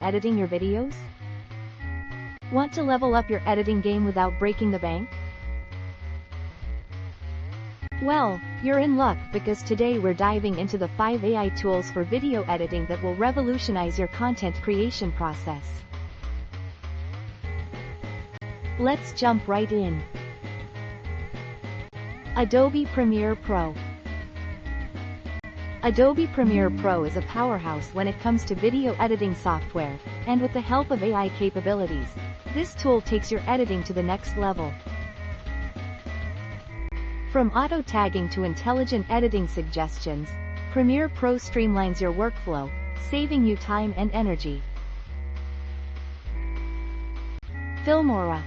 editing your videos? Want to level up your editing game without breaking the bank? Well, you're in luck because today we're diving into the 5 AI tools for video editing that will revolutionize your content creation process. Let's jump right in. Adobe Premiere Pro. Adobe Premiere Pro is a powerhouse when it comes to video editing software, and with the help of AI capabilities, this tool takes your editing to the next level. From auto-tagging to intelligent editing suggestions, Premiere Pro streamlines your workflow, saving you time and energy. Filmora.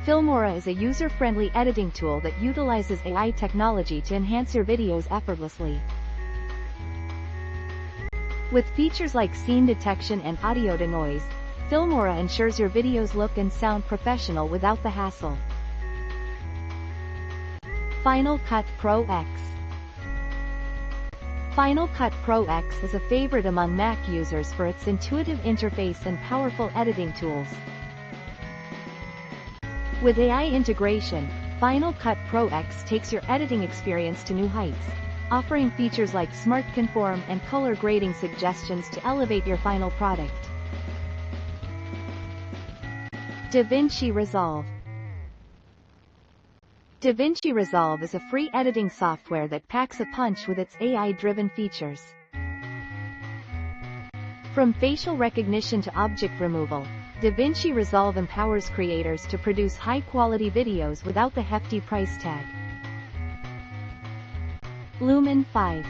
Filmora is a user-friendly editing tool that utilizes AI technology to enhance your videos effortlessly. With features like scene detection and audio denoise, Filmora ensures your videos look and sound professional without the hassle. Final Cut Pro X. Final Cut Pro X is a favorite among Mac users for its intuitive interface and powerful editing tools. With AI integration, Final Cut Pro X takes your editing experience to new heights, offering features like Smart Conform and color grading suggestions to elevate your final product. DaVinci Resolve. DaVinci Resolve is a free editing software that packs a punch with its AI-driven features. From facial recognition to object removal, DaVinci Resolve empowers creators to produce high-quality videos without the hefty price tag. Lumen 5.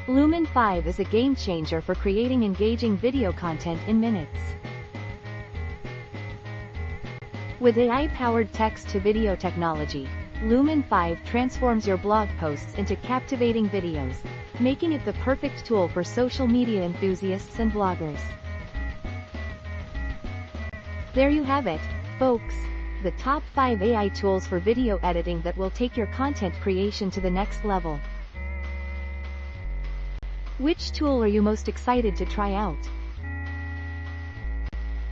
Lumen 5 is a game-changer for creating engaging video content in minutes. With AI-powered text-to-video technology, Lumen 5 transforms your blog posts into captivating videos, making it the perfect tool for social media enthusiasts and bloggers. There you have it, folks, the top 5 AI tools for video editing that will take your content creation to the next level. Which tool are you most excited to try out?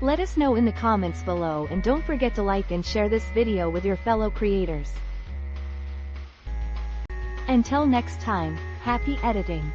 Let us know in the comments below, and don't forget to like and share this video with your fellow creators. Until next time, happy editing!